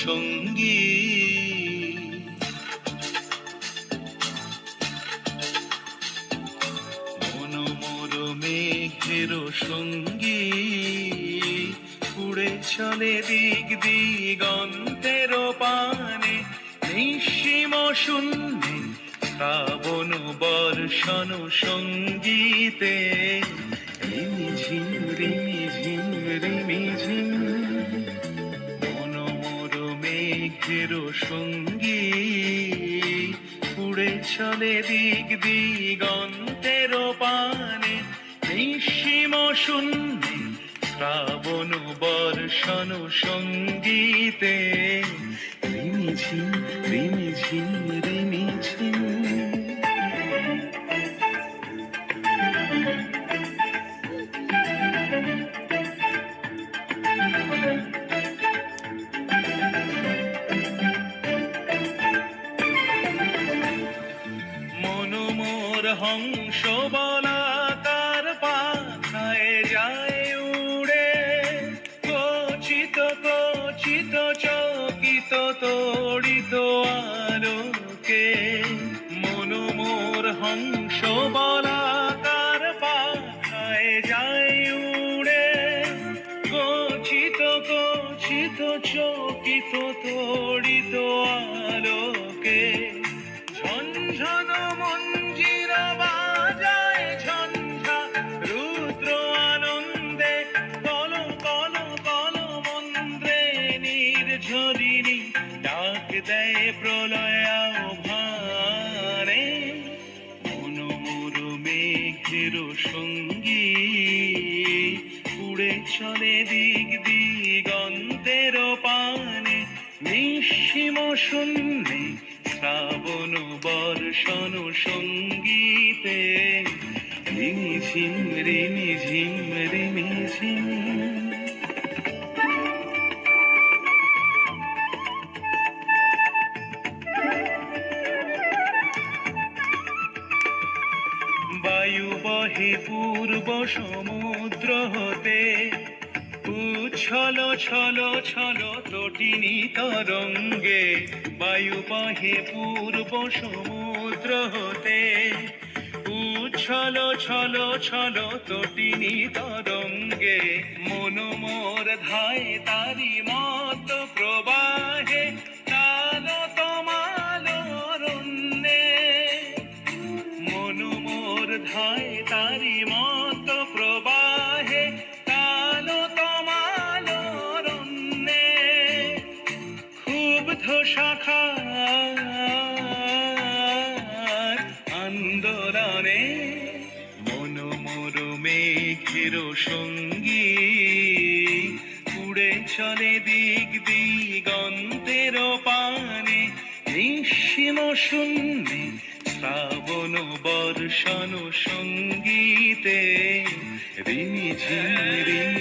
সঙ্গী। মন মোর মেঘের সঙ্গী, উড়ে চলে দিক দিগন্তের পানে, নিঃসীম শূন্যে শ্রাবণ বর্ষণ সঙ্গীতে। রিমিঝিম রিমিঝিম রিমিঝিম, মন মোর মেঘের সঙ্গী, উড়ে চলে দিক দিগন্তের পানে, নিঃসীম শূন্যে শ্রাবণ বর্ষণ সঙ্গীতে। রিমিঝিম রিমিঝিম রিমিঝিম। মন মোর হংস বলাকার পাখায় যায় উড়ে, কচিত কচিত চকিত তড়িত আলোকে। মন মোর হংস বলাকার পাখায় যায় উড়ে, কচিত কচিত চকিত তড়িত আলোকে। ঝনঝন মঞ্জির বাজায় ঝঞ্ঝা রুদ্র আনন্দে, কল কল কল মন্দ্রে নির্ঝরিণী ডাক দেয় প্রলয় আহ্বানে। মন মোর মেঘের সঙ্গী, উড়ে চলে দিক দিগন্তের পানে, নিঃসীম শূন্যে শ্রাবণ বর্ষণ সঙ্গীতে। রিমিঝিম রিমিঝিম রিমিঝিম। বায়ু বহে পূর্ব সমুদ্র হতে, উচ্ছল ছল ছল তটিনী তরঙ্গে। বায়ু বহে পূর্ব সমুদ্র হতে, উচ্ছল ছল ছল তটিনী তরঙ্গে। মন মোর ধায় তারি মত প্রবাহে, কাল তমাল অরণ্যে। মন মোর ধায় তারি মত প্রবাহে, কাল তমাল অরণ্যে। ক্ষুব্ধ শাখার আন্দোলনে, মন মোর মেঘের সঙ্গী, উড়ে চলে দিক দিগন্তের পানে, নিঃসীম শূন্যে শ্রাবণ বর্ষণ সঙ্গীতে। রিমিঝিম রিমিঝিম।